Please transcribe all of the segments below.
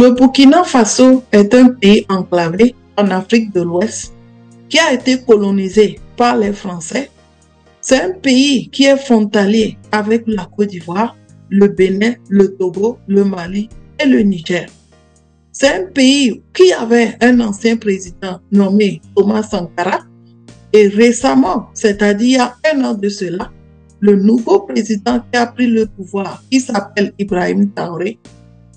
Le Burkina Faso est un pays enclavé en Afrique de l'Ouest qui a été colonisé par les Français. C'est un pays qui est frontalier avec la Côte d'Ivoire, le Bénin, le Togo, le Mali et le Niger. C'est un pays qui avait un ancien président nommé Thomas Sankara et récemment, c'est-à-dire il y a un an de cela, le nouveau président qui a pris le pouvoir, qui s'appelle Ibrahim Traoré,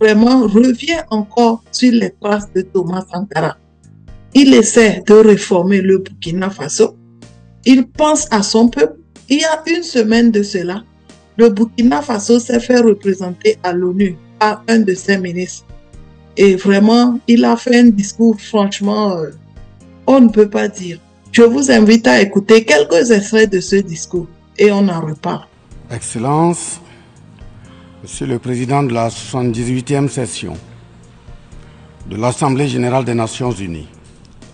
vraiment revient encore sur les traces de Thomas Sankara. Il essaie de réformer le Burkina Faso. Il pense à son peuple. Il y a une semaine de cela, le Burkina Faso s'est fait représenter à l'ONU par un de ses ministres. Et vraiment, il a fait un discours, franchement, on ne peut pas dire. Je vous invite à écouter quelques extraits de ce discours et on en reparle. Excellences, Monsieur le Président de la 78e session de l'Assemblée générale des Nations unies,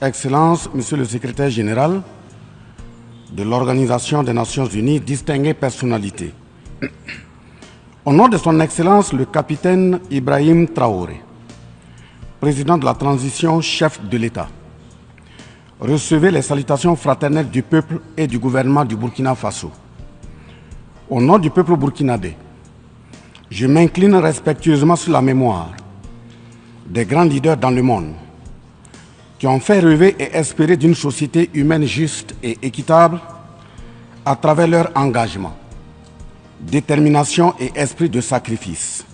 Excellences, Monsieur le Secrétaire général de l'Organisation des Nations unies, distinguées personnalités, au nom de son Excellence le capitaine Ibrahim Traoré, président de la transition, chef de l'État, recevez les salutations fraternelles du peuple et du gouvernement du Burkina Faso. Au nom du peuple burkinabé, je m'incline respectueusement sur la mémoire des grands leaders dans le monde qui ont fait rêver et espérer d'une société humaine juste et équitable à travers leur engagement, détermination et esprit de sacrifice.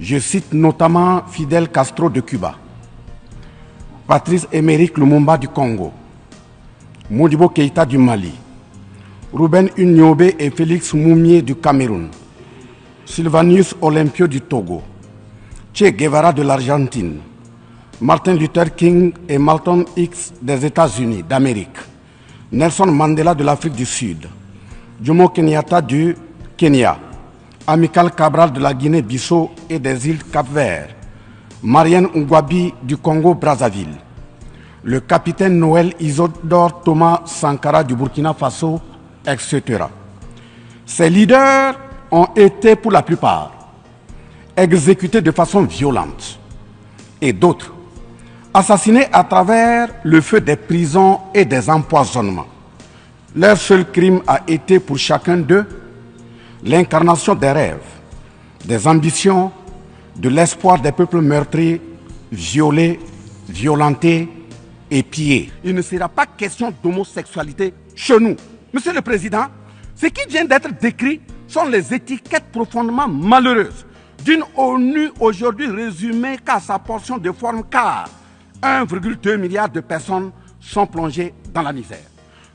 Je cite notamment Fidel Castro de Cuba, Patrice Émeric Lumumba du Congo, Modibo Keïta du Mali, Ruben Unyobé et Félix Moumié du Cameroun, Sylvanus Olympio du Togo, Che Guevara de l'Argentine, Martin Luther King et Malcolm X des États-Unis d'Amérique, Nelson Mandela de l'Afrique du Sud, Jomo Kenyatta du Kenya, Amilcar Cabral de la Guinée-Bissau et des îles Cap-Vert, Marianne Ngouabi du Congo-Brazzaville, le capitaine Noël Isidore Thomas Sankara du Burkina Faso, etc. Ces leaders ont été pour la plupart exécutés de façon violente et d'autres assassinés à travers le feu des prisons et des empoisonnements. Leur seul crime a été pour chacun d'eux l'incarnation des rêves, des ambitions, de l'espoir des peuples meurtris, violés, violentés et pillés. Il ne sera pas question d'homosexualité chez nous. Monsieur le Président, ce qui vient d'être décrit sont les étiquettes profondément malheureuses d'une ONU aujourd'hui résumée qu'à sa portion de forme car 1,2 milliard de personnes sont plongées dans la misère.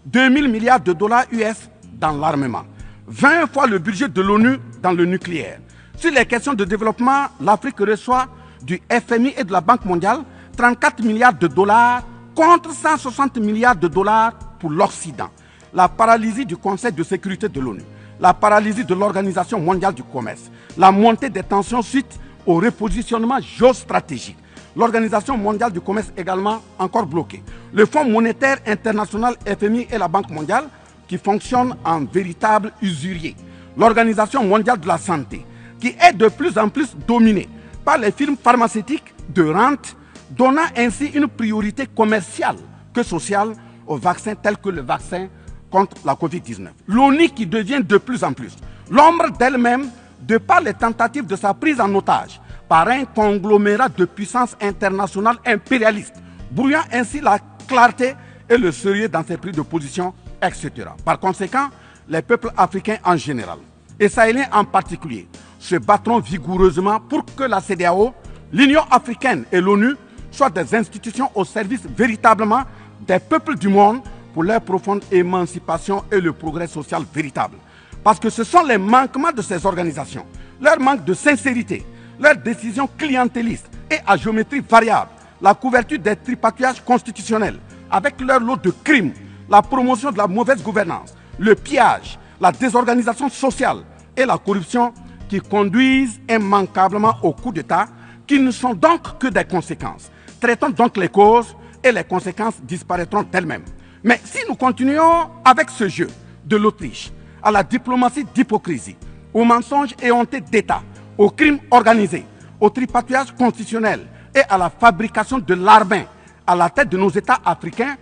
2000 milliards de dollars US dans l'armement. 20 fois le budget de l'ONU dans le nucléaire. Sur les questions de développement, l'Afrique reçoit du FMI et de la Banque mondiale 34 milliards de dollars contre 160 milliards de dollars pour l'Occident. La paralysie du Conseil de sécurité de l'ONU, la paralysie de l'Organisation mondiale du commerce, la montée des tensions suite au repositionnement géostratégique. L'Organisation mondiale du commerce également encore bloquée. Le Fonds monétaire international FMI et la Banque mondiale qui fonctionnent en véritable usurier. L'Organisation mondiale de la santé qui est de plus en plus dominée par les firmes pharmaceutiques de rente, donnant ainsi une priorité commerciale que sociale aux vaccins tels que le vaccin contre la Covid-19. L'ONU qui devient de plus en plus l'ombre d'elle-même de par les tentatives de sa prise en otage par un conglomérat de puissances internationales impérialistes, brouillant ainsi la clarté et le sérieux dans ses prises de position, etc. Par conséquent, les peuples africains en général, et sahéliens en particulier, se battront vigoureusement pour que la CEDEAO, l'Union africaine et l'ONU soient des institutions au service véritablement des peuples du monde pour leur profonde émancipation et le progrès social véritable. Parce que ce sont les manquements de ces organisations, leur manque de sincérité, leurs décisions clientélistes et à géométrie variable, la couverture des tripatouillages constitutionnels avec leur lot de crimes, la promotion de la mauvaise gouvernance, le pillage, la désorganisation sociale et la corruption qui conduisent immanquablement au coup d'État, qui ne sont donc que des conséquences. Traitons donc les causes et les conséquences disparaîtront d'elles-mêmes. Mais si nous continuons avec ce jeu de l'Autriche, à la diplomatie d'hypocrisie, aux mensonges éhontés d'État, aux crimes organisés, au tripatouillage constitutionnel et à la fabrication de l'armée à la tête de nos États africains,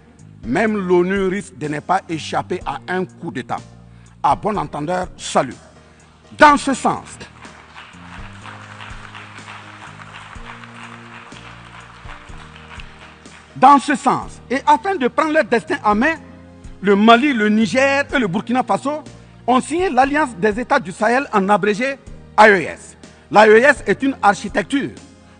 même l'ONU risque de ne pas échapper à un coup d'État. À bon entendeur, salut. Dans ce sens, et afin de prendre leur destin en main, le Mali, le Niger et le Burkina Faso ont signé l'Alliance des États du Sahel, en abrégé AES. L'AES est une architecture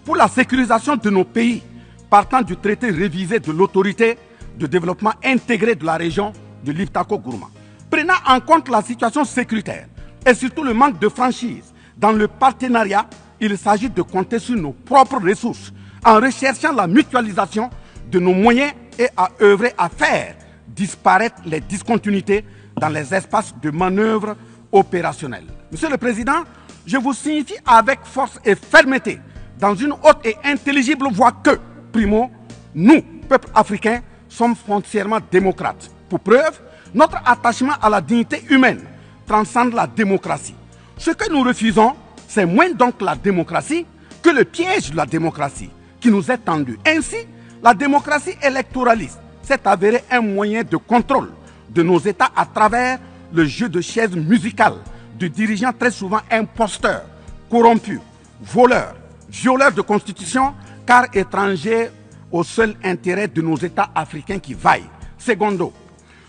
pour la sécurisation de nos pays, partant du traité révisé de l'autorité de développement intégré de la région de l'Iptako-Gourma. Prenant en compte la situation sécuritaire et surtout le manque de franchise dans le partenariat, il s'agit de compter sur nos propres ressources en recherchant la mutualisation de nos moyens et à œuvrer à faire disparaître les discontinuités dans les espaces de manœuvre opérationnels. Monsieur le Président, je vous signifie avec force et fermeté, dans une haute et intelligible voix que, primo, nous, peuple africain, sommes foncièrement démocrates. Pour preuve, notre attachement à la dignité humaine transcende la démocratie. Ce que nous refusons, c'est moins donc la démocratie que le piège de la démocratie qui nous est tendu. Ainsi, la démocratie électoraliste s'est avérée un moyen de contrôle de nos États à travers le jeu de chaises musicales de dirigeants très souvent imposteurs, corrompus, voleurs, violeurs de constitution, car étrangers au seul intérêt de nos États africains qui vaillent. Secondo,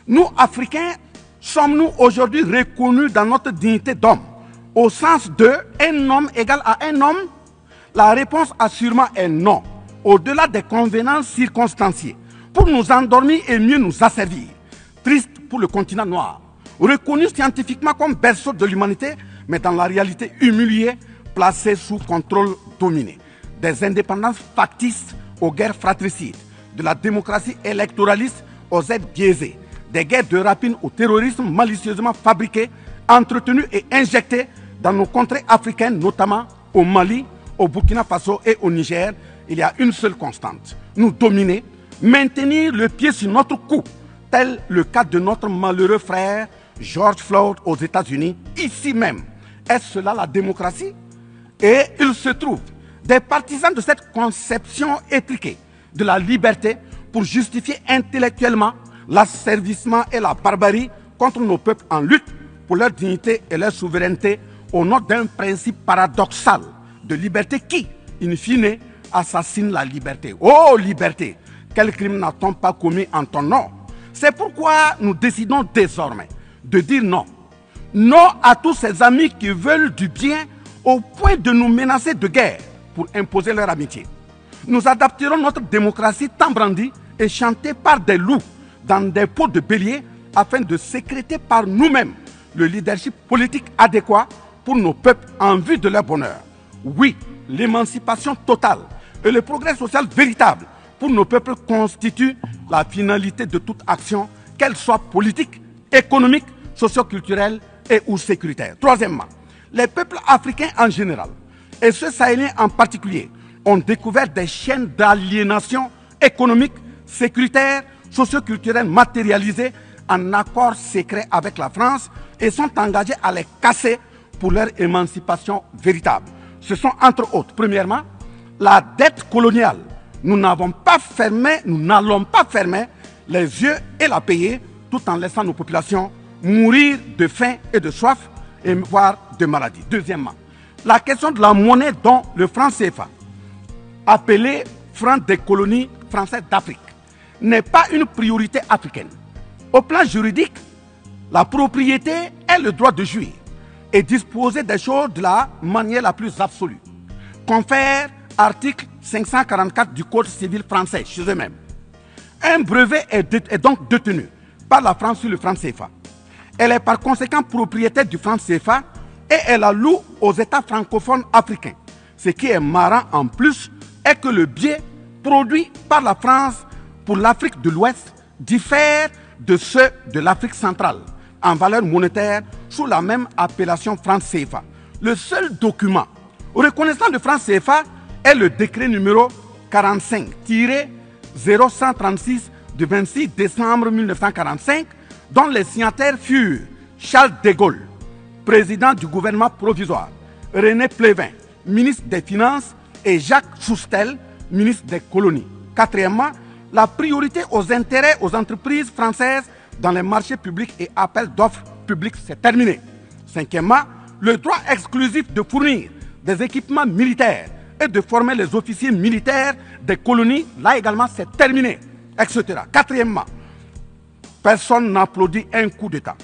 nous, Africains, sommes-nous aujourd'hui reconnus dans notre dignité d'homme, au sens de un homme égal à un homme? La réponse assurément est non, au-delà des convenances circonstanciées, pour nous endormir et mieux nous asservir. Triste pour le continent noir, reconnu scientifiquement comme berceau de l'humanité, mais dans la réalité humilié, placé sous contrôle dominé. Des indépendances factices aux guerres fratricides, de la démocratie électoraliste aux aides biaisées, des guerres de rapine au terrorisme malicieusement fabriquées, entretenues et injectées dans nos contrées africaines, notamment au Mali, au Burkina Faso et au Niger. Il y a une seule constante: nous dominer, maintenir le pied sur notre cou, tel le cas de notre malheureux frère George Floyd aux États-Unis, ici même. Est-ce cela la démocratie? Et il se trouve des partisans de cette conception étriquée de la liberté pour justifier intellectuellement l'asservissement et la barbarie contre nos peuples en lutte pour leur dignité et leur souveraineté au nom d'un principe paradoxal de liberté qui, in fine, assassine la liberté. Oh liberté, quel crime n'a-t-on pas commis en ton nom? C'est pourquoi nous décidons désormais de dire non. Non à tous ces amis qui veulent du bien au point de nous menacer de guerre pour imposer leur amitié. Nous adapterons notre démocratie tant brandie et chantée par des loups dans des pots de bélier afin de sécréter par nous-mêmes le leadership politique adéquat pour nos peuples en vue de leur bonheur. Oui, l'émancipation totale et le progrès social véritable pour nos peuples constituent la finalité de toute action, qu'elle soit politique, économique, socio-culturelle et ou sécuritaire. Troisièmement, les peuples africains en général, et ceux sahéliens en particulier, ont découvert des chaînes d'aliénation économique, sécuritaire, socio-culturelle matérialisées en accord secret avec la France et sont engagés à les casser pour leur émancipation véritable. Ce sont entre autres, premièrement, la dette coloniale. Nous n'allons pas fermer les yeux et la payer tout en laissant nos populations mourir de faim et de soif et voire de maladie. Deuxièmement, la question de la monnaie dont le franc CFA, appelé franc des colonies françaises d'Afrique, n'est pas une priorité africaine. Au plan juridique, la propriété est le droit de jouir et disposer des choses de la manière la plus absolue. Confère article 544 du Code civil français chez eux-mêmes. Un brevet est donc détenu par la France sur le franc CFA. Elle est par conséquent propriétaire du franc CFA et elle la loue aux États francophones africains. Ce qui est marrant en plus est que le billet produit par la France pour l'Afrique de l'Ouest diffère de ceux de l'Afrique centrale en valeur monétaire sous la même appellation franc CFA. Le seul document reconnaissant le franc CFA est le décret numéro 45-0136 du 26 décembre 1945 dont les signataires furent Charles de Gaulle, président du gouvernement provisoire, René Pleven, ministre des Finances, et Jacques Soustel, ministre des colonies. Quatrièmement, la priorité aux intérêts aux entreprises françaises dans les marchés publics et appels d'offres publics, c'est terminé. Cinquièmement, le droit exclusif de fournir des équipements militaires et de former les officiers militaires des colonies, là également c'est terminé, etc. Quatrièmement, personne n'applaudit un coup d'État.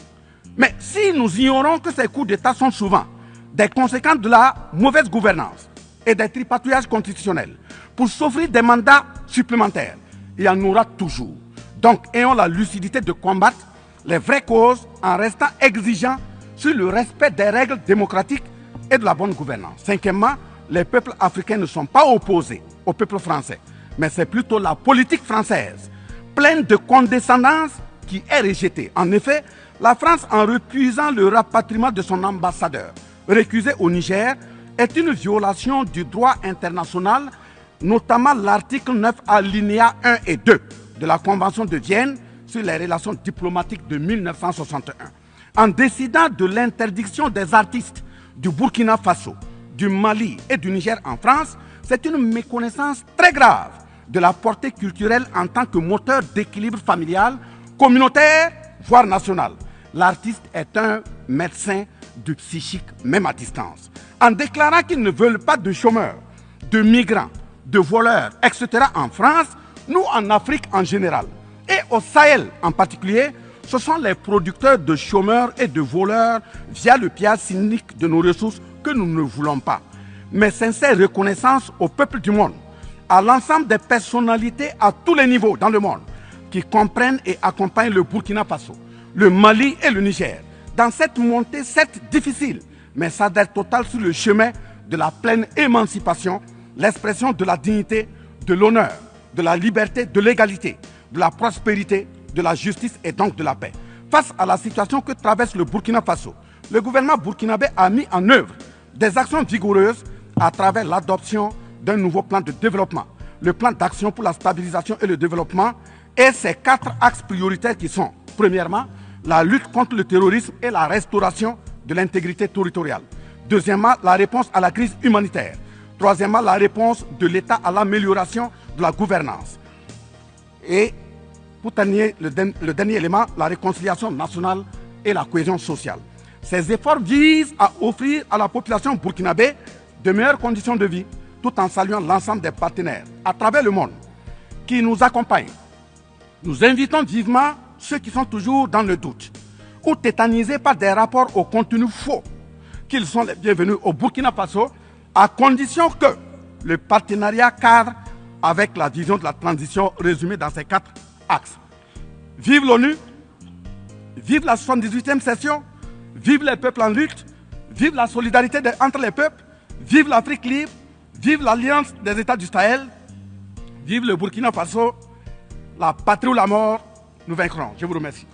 Mais si nous ignorons que ces coups d'État sont souvent des conséquences de la mauvaise gouvernance et des tripatouillages constitutionnels pour s'offrir des mandats supplémentaires, il y en aura toujours. Donc, ayons la lucidité de combattre les vraies causes en restant exigeants sur le respect des règles démocratiques et de la bonne gouvernance. Cinquièmement, les peuples africains ne sont pas opposés au peuple français, mais c'est plutôt la politique française, pleine de condescendance, qui est rejetée. En effet, la France, en refusant le rapatriement de son ambassadeur récusé au Niger, est une violation du droit international, notamment l'article 9 alinéa 1 et 2 de la Convention de Vienne sur les relations diplomatiques de 1961. En décidant de l'interdiction des artistes du Burkina Faso, du Mali et du Niger en France, c'est une méconnaissance très grave de la portée culturelle en tant que moteur d'équilibre familial, communautaire, voire national. L'artiste est un médecin du psychique, même à distance. En déclarant qu'ils ne veulent pas de chômeurs, de migrants, de voleurs, etc. en France, nous en Afrique en général, et au Sahel en particulier, ce sont les producteurs de chômeurs et de voleurs via le pillage cynique de nos ressources que nous ne voulons pas. Mais sincère reconnaissance au peuple du monde, à l'ensemble des personnalités à tous les niveaux dans le monde qui comprennent et accompagnent le Burkina Faso, le Mali et le Niger dans cette montée certes difficile, mais s'adhère totale sur le chemin de la pleine émancipation, l'expression de la dignité, de l'honneur, de la liberté, de l'égalité, de la prospérité, de la justice et donc de la paix. Face à la situation que traverse le Burkina Faso, le gouvernement burkinabé a mis en œuvre des actions vigoureuses à travers l'adoption d'un nouveau plan de développement, le plan d'action pour la stabilisation et le développement et ses 4 axes prioritaires qui sont, premièrement, la lutte contre le terrorisme et la restauration de l'intégrité territoriale. Deuxièmement, la réponse à la crise humanitaire. Troisièmement, la réponse de l'État à l'amélioration de la gouvernance. Et pour terminer, le dernier élément, la réconciliation nationale et la cohésion sociale. Ces efforts visent à offrir à la population burkinabé de meilleures conditions de vie, tout en saluant l'ensemble des partenaires à travers le monde qui nous accompagnent. Nous invitons vivement ceux qui sont toujours dans le doute ou tétanisés par des rapports au contenu faux qu'ils sont les bienvenus au Burkina Faso, à condition que le partenariat cadre avec la vision de la transition résumée dans ces 4 axes. Vive l'ONU, vive la 78e session, vive les peuples en lutte, vive la solidarité entre les peuples, vive l'Afrique libre, vive l'Alliance des États du Sahel, vive le Burkina Faso, la patrie ou la mort, nous vaincrons. Je vous remercie.